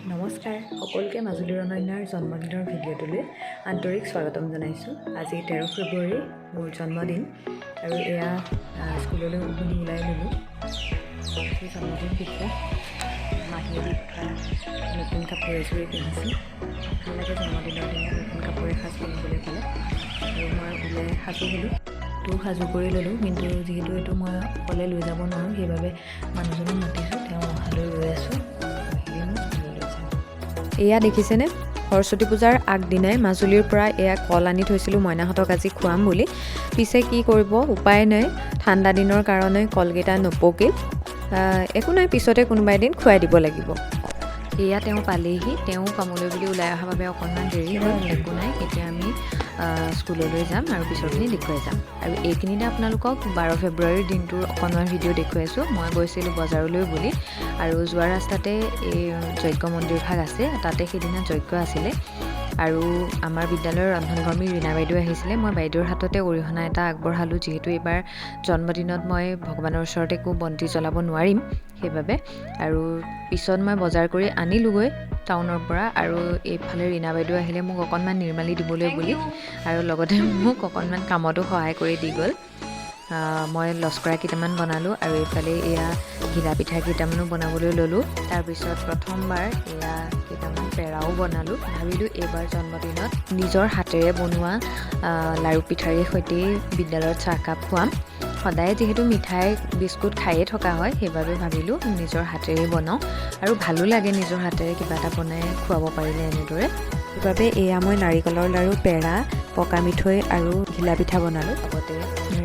নমস্কাৰ সকলোকে মাজুলীৰ অনন্যাৰ জন্মদিনৰ ভিডিঅ'টোলৈ আন্তৰিক স্বাগতম জনাইছোঁ। আজি 13 ফেব্ৰুৱাৰী মোৰ জন্মদিন আৰু এয়া স্কুললৈ বুলি ওলাই ল'লোঁ। সেই জন্মদিন পিছত মাহীয়ে দি পঠোৱা নতুন কাপোৰ এযোৰে পিন্ধিছোঁ। ভাল লাগে জন্মদিনৰ দিনা নতুন কাপোৰ এসাঁজ পিন্ধিবলৈ পালে আৰু মই ওলাই সাজু হ'লোঁ। সাজু কৰি ল'লোঁ, কিন্তু যিহেতু এইটো মই অকলে লৈ যাব নোৱাৰোঁ সেইবাবে মানুহজনক মাতিছোঁ, তেওঁ অহালৈ ৰৈ আছোঁ। এয়া দেখিছেনে, সৰস্বতী পূজাৰ আগদিনাই মাজুলীৰ পৰা এয়া কল আনি থৈছিলোঁ মইনাহঁতক আজি খুৱাম বুলি। পিছে কি কৰিব, উপায় নাই, ঠাণ্ডা দিনৰ কাৰণে কলকেইটা নপকিল। একো নাই, পিছতে কোনোবা এদিন খুৱাই দিব লাগিব। এয়া তেওঁ পালেহি, তেওঁ কামলৈ বুলি ওলাই অহাৰ বাবে অকণমান দেৰি হ'ল। একো নাই, এতিয়া আমি স্কুললৈ যাম আৰু পিছৰখিনি দেখুৱাই যাম। আৰু এইখিনিতে আপোনালোকক 12 ফেব্ৰুৱাৰীৰ দিনটোৰ অকণমান ভিডিঅ' দেখুৱাইছোঁ। মই গৈছিলোঁ বজাৰলৈ বুলি, আৰু যোৱা ৰাস্তাতে এই যজ্ঞ মন্দিৰভাগ আছে, তাতে সেইদিনা যজ্ঞ আছিলে। আৰু আমাৰ বিদ্যালয়ৰ ৰন্ধনকৰ্মী ৰীণা বাইদেউ আহিছিলে। মই বাইদেউৰ হাততে অৰিহণা এটা আগবঢ়ালোঁ, যিহেতু এইবাৰ জন্মদিনত মই ভগৱানৰ ওচৰত একো বন্তি জ্বলাব নোৱাৰিম সেইবাবে। আৰু পিছত মই বজাৰ কৰি আনিলোঁগৈ টাউনৰ পৰা, আৰু এইফালে ৰীণা বাইদেউ আহিলে মোক অকণমান নিৰ্মালি দিবলৈ বুলি, আৰু লগতে মোক অকণমান কামতো সহায় কৰি দি গ'ল। মই লস্কৰা কেইটামান বনালোঁ, আৰু এইফালে এয়া ঘিলা পিঠা কেইটামানো বনাবলৈ ল'লোঁ। তাৰপিছত প্ৰথমবাৰ এয়া কেইটামান পেৰাও বনালোঁ। ভাবিলোঁ এইবাৰ জন্মদিনত নিজৰ হাতেৰে বনোৱা লাড়ু পিঠাৰে সৈতেই বিদ্যালয়ত চাহকাপ খুৱাম। সদায় যিহেতু মিঠাই বিস্কুট খায়ে থকা হয়, সেইবাবে ভাবিলোঁ নিজৰ হাতেৰে বনাওঁ, আৰু ভালো লাগে নিজৰ হাতেৰে কিবা এটা বনাই খুৱাব পাৰিলে এনেদৰে। সেইবাবে এয়া মই নাৰিকলৰ লাড়ু, পেৰা, পকা মিঠৈ আৰু ঘিলা পিঠা বনালোঁ। লগতে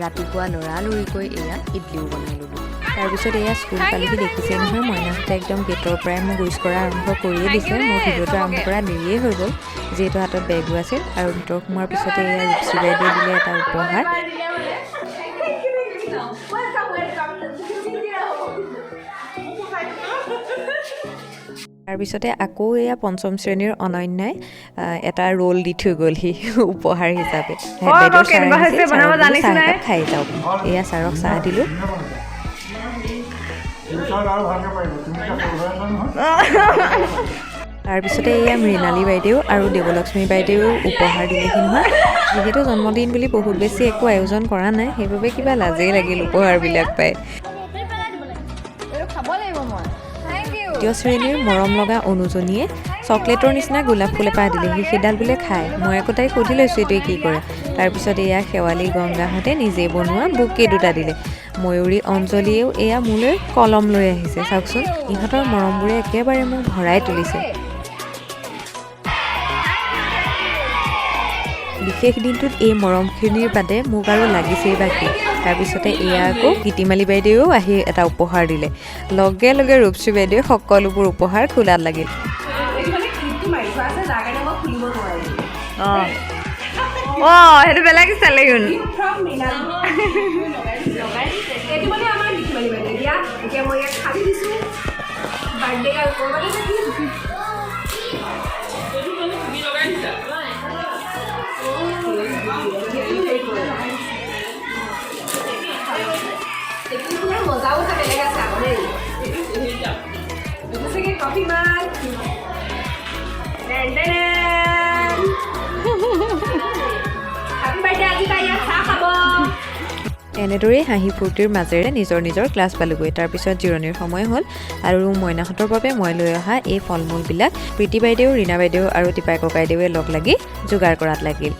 ৰাতিপুৱা লৰালৰিকৈ এয়া ইডলিও বনাই ল'লোঁ। তাৰপিছত এয়া স্কুল পালেহি, দেখিছে নহয়, মইনাহঁতে একদম গেটৰ পৰাই মোক উইচ কৰা আৰম্ভ কৰিয়ে দিছে। মোৰ ভিডিঅ'টো আৰম্ভ কৰা দেৰিয়ে হৈ গ'ল, যিহেতু হাতত বেগো আছিল। আৰু ভিতৰ সোমোৱাৰ পিছতে এয়া ৰূপশ্ৰী বাইদেৱে দিলে এটা উপহাৰ। তাৰপিছতে আকৌ এয়া পঞ্চম শ্ৰেণীৰ অনন্যাই এটা ৰোল দি থৈ গ'লহি উপহাৰ হিচাপে। বাইদেউ চাহ একাপ খাই যাওক। এয়া ছাৰক চাহ দিলোঁ। তাৰপিছতে এয়া মৃণালী বাইদেউ আৰু দেৱলক্ষ্মী বাইদেউ উপহাৰ দিলেহি নহয়। যিহেতু জন্মদিন বুলি বহুত বেছি একো আয়োজন কৰা নাই, সেইবাবে কিবা লাজেই লাগিল উপহাৰবিলাক পাই। দ্বিতীয় শ্ৰেণীৰ মৰম লগা অনুজনীয়ে চকলেটৰ নিচিনা গোলাপ ফুল এপাহ দিলেহি, সেইডাল বোলে খায়। মই আকৌ তাইক সুধি লৈছোঁ এইটোৱে কি কৰে। তাৰপিছত এয়া শেৱালি গংগাহঁতে নিজে বনোৱা বুকে দুটা দিলে। ময়ূৰী অঞ্জলীয়েও এয়া মোলৈ কলম লৈ আহিছে। চাওকচোন, ইহঁতৰ মৰমবোৰে একেবাৰে মোক ভৰাই তুলিছে। বিশেষ দিনটোত এই মৰমখিনিৰ বাদে মোক আৰু লাগিছেই বাকী। তাৰপিছতে এয়া আকৌ গীতিমালী বাইদেৱেও আহি এটা উপহাৰ দিলে। লগে লগে ৰূপশ্ৰী বাইদেৱে সকলোবোৰ উপহাৰ খোলাত লাগিল। সেইটো বেলেগ চালে মজাও থাকে, বেলেগ আছে আকৌ দেই। কফি মাল এনেদৰেই হাঁহি ফূৰ্তিৰ মাজেৰে নিজৰ নিজৰ ক্লাছ পালোগৈ। তাৰপিছত জিৰণিৰ সময় হ'ল, আৰু মইনাহঁতৰ বাবে মই লৈ অহা এই ফল মূলবিলাক প্ৰীতি বাইদেউ, ৰীণা বাইদেউ আৰু টিপাই ককাইদেৱে লগ লাগি যোগাৰ কৰাত লাগিল।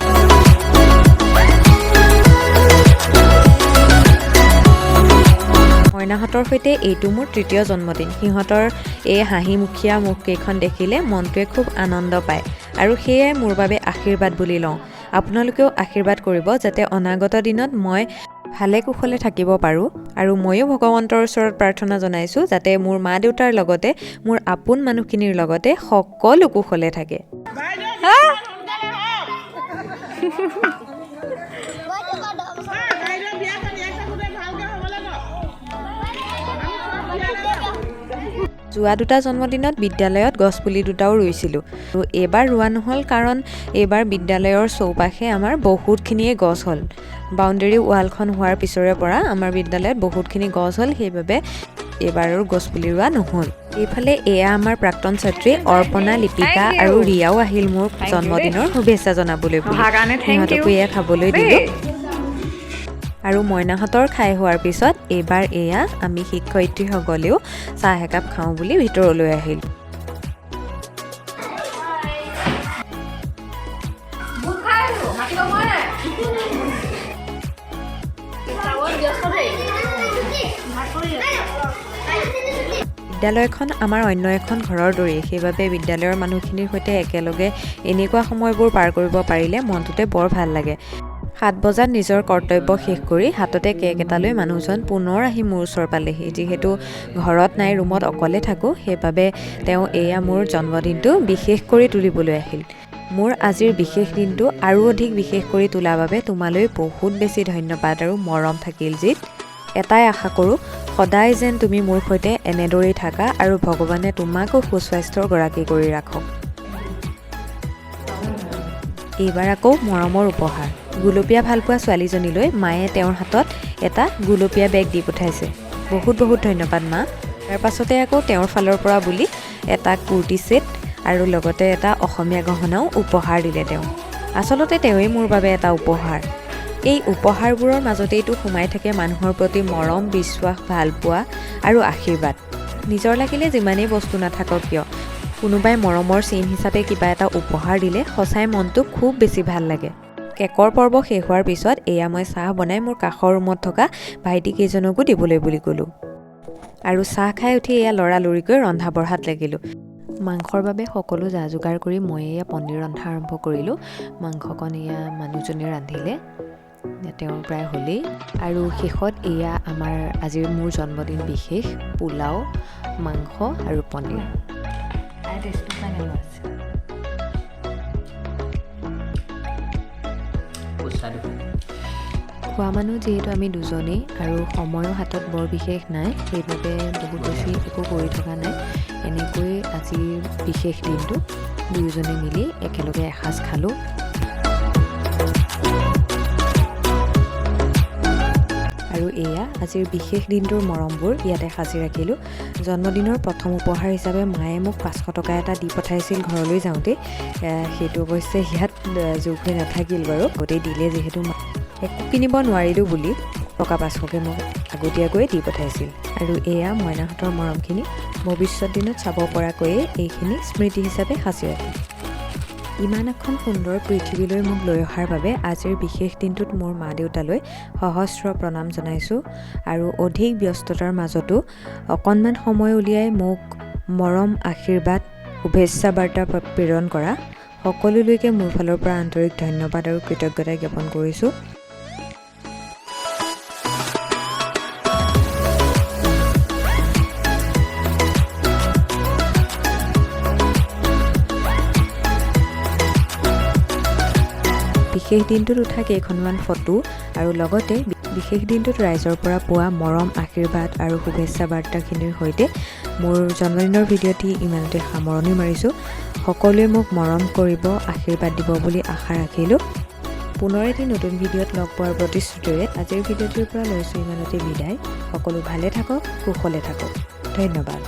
মইনাহঁতৰ সৈতে এইটো মোৰ তৃতীয় জন্মদিন। সিহঁতৰ এই হাঁহিমুখীয়া মুখকেইখন দেখিলে মনটোৱে খুব আনন্দ পায়, আৰু সেয়াই মোৰ বাবে আশীৰ্বাদ বুলি লওঁ। আপোনালোকেও আশীৰ্বাদ কৰিব যাতে অনাগত দিনত মই ভালে কুশলে থাকিব পাৰোঁ। আৰু ময়ো ভগৱন্তৰ ওচৰত প্ৰাৰ্থনা জনাইছোঁ যাতে মোৰ মা দেউতাৰ লগতে মোৰ আপোন মানুহখিনিৰ লগতে সকলো কুশলে থাকে। যোৱা দুটা জন্মদিনত বিদ্যালয়ত গছপুলি দুটাও ৰুইছিলোঁ, আৰু এইবাৰ ৰোৱা নহ'ল কাৰণ এইবাৰ বিদ্যালয়ৰ চৌপাশে আমাৰ বহুতখিনিয়ে গছ হ'ল। বাউণ্ডেৰী ৱালখন হোৱাৰ পিছৰে পৰা আমাৰ বিদ্যালয়ত বহুতখিনি গছ হ'ল, সেইবাবে এইবাৰ আৰু গছপুলি ৰোৱা নহ'ল। এইফালে এয়া আমাৰ প্ৰাক্তন ছাত্ৰী অৰ্পণা, লিপিকা আৰু ৰিয়াও আহিল মোৰ জন্মদিনৰ শুভেচ্ছা জনাবলৈ বুলি। সিহঁতকো এয়া খাবলৈ দিলোঁ। আৰু মইনাহঁতৰ খাই হোৱাৰ পিছত এইবাৰ এয়া আমি শিক্ষয়িত্ৰীসকলেও চাহ একাপ খাওঁ বুলি ভিতৰলৈ আহিল। বিদ্যালয়খন আমাৰ অন্য এখন ঘৰৰ দৰেই, সেইবাবে বিদ্যালয়ৰ মানুহখিনিৰ সৈতে একেলগে এনেকুৱা সময়বোৰ পাৰ কৰিব পাৰিলে মনটোতে বৰ ভাল লাগে। 7 বজাত নিজৰ কৰ্তব্য শেষ কৰি হাততে কেক এটা লৈ মানুহজন পুনৰ আহি মোৰ ওচৰ পালেহি। যিহেতু ঘৰত নাই, ৰুমত অকলে থাকোঁ, সেইবাবে তেওঁ এয়া মোৰ জন্মদিনটো বিশেষ কৰি তুলিবলৈ আহিল। মোৰ আজিৰ বিশেষ দিনটো আৰু অধিক বিশেষ কৰি তোলাৰ বাবে তোমালৈ বহুত বেছি ধন্যবাদ আৰু মৰম থাকিল জিত। এটাই আশা কৰোঁ, সদায় যেন তুমি মোৰ সৈতে এনেদৰেই থাকা আৰু ভগৱানে তোমাকো সুস্বাস্থ্যৰ গৰাকী কৰি ৰাখক। এইবাৰ আকৌ মৰমৰ উপহাৰ। গুলপীয়া ভালপোৱা ছোৱালীজনীলৈ মায়ে তেওঁৰ হাতত এটা গুলপীয়া বেগ দি পঠাইছে। বহুত বহুত ধন্যবাদ মা। তাৰ পাছতে আকৌ তেওঁৰ ফালৰ পৰা বুলি এটা কুৰ্তি ছেট আৰু লগতে এটা অসমীয়া গহনাও উপহাৰ দিলে তেওঁ। আচলতে তেওঁৱেই মোৰ বাবে এটা উপহাৰ। এই উপহাৰবোৰৰ মাজতেইতো সোমাই থাকে মানুহৰ প্ৰতি মৰম, বিশ্বাস, ভালপোৱা আৰু আশীৰ্বাদ। নিজৰ লাগিলে যিমানেই বস্তু নাথাকক কিয়, কোনোবাই মৰমৰ চিন হিচাপে কিবা এটা উপহাৰ দিলে সঁচাই মনটো খুব বেছি ভাল লাগে। কেকৰ পৰ্ব শেষ হোৱাৰ পিছত এয়া মই চাহ বনাই মোৰ কাষৰ ৰুমত থকা ভাইটিকেইজনকো দিবলৈ বুলি ক'লোঁ। আৰু চাহ খাই উঠি এয়া লৰালৰিকৈ ৰন্ধা বঢ়াত লাগিলোঁ। মাংসৰ বাবে সকলো যা যোগাৰ কৰি মই এয়া পনীৰ ৰন্ধা আৰম্ভ কৰিলোঁ। মাংসকণ এয়া মানুহজনে ৰান্ধিলে, তেওঁৰ প্ৰায় হ'লেই। আৰু শেষত এয়া আমাৰ আজিৰ মোৰ জন্মদিন বিশেষ পোলাও, মাংস আৰু পনীৰ। খোৱা মানুহ যিহেতু আমি দুজনেই আৰু সময়ো হাতত বৰ বিশেষ নাই, সেইবাবে বহুত বেছি একো কৰি থকা নাই। এনেকৈ আজিৰ বিশেষ দিনটো দুয়োজনে মিলি একেলগে এসাঁজ খালোঁ। আৰু এয়া আজিৰ বিশেষ দিনটোৰ মৰমবোৰ ইয়াতে সাজি ৰাখিলোঁ। জন্মদিনৰ প্ৰথম উপহাৰ হিচাপে মায়ে মোক 500 টকা এটা দি পঠাইছিল ঘৰলৈ যাওঁতে। সেইটো অৱশ্যে ইয়াত যোগ হৈ নাথাকিল বাৰু, গোটেই দিলে যিহেতু একো কিনিব নোৱাৰিলোঁ বুলি টকা 500কে মোক আগতীয়াকৈ দি পঠাইছিল। আৰু এয়া মইনাহঁতৰ মৰমখিনি ভৱিষ্যত দিনত চাব পৰাকৈয়ে এইখিনি স্মৃতি হিচাপে সাঁচি ৰাখিম। ইমান এখন সুন্দৰ পৃথিৱীলৈ মোক লৈ অহাৰ বাবে আজিৰ বিশেষ দিনটোত মোৰ মা দেউতালৈ সহস্ৰ প্ৰণাম জনাইছোঁ। আৰু অধিক ব্যস্ততাৰ মাজতো অকণমান সময় উলিয়াই মোক মৰম, আশীৰ্বাদ, শুভেচ্ছা বাৰ্তা প্ৰেৰণ কৰা সকলোলৈকে মোৰ ফালৰ পৰা আন্তৰিক ধন্যবাদ আৰু কৃতজ্ঞতা জ্ঞাপন কৰিছোঁ। বিশেষ দিনটোত উঠা কেইখনমান ফটো আৰু লগতে বিশেষ দিনটোত ৰাইজৰ পৰা পোৱা মৰম, আশীৰ্বাদ আৰু শুভেচ্ছা বাৰ্তাখিনিৰ সৈতে মোৰ জন্মদিনৰ ভিডিঅ'টি ইমানতে সামৰণি মাৰিছোঁ। সকলোৱে মোক মৰম কৰিব, আশীৰ্বাদ দিব বুলি আশা ৰাখিলোঁ। পুনৰ এটি নতুন ভিডিঅ'ত লগ পোৱাৰ প্ৰতিশ্ৰুতিৰে আজিৰ ভিডিঅ'টোৰ পৰা লৈছোঁ ইমানতে বিদায়। সকলো ভালে থাকক, কুশলে থাকক। ধন্যবাদ।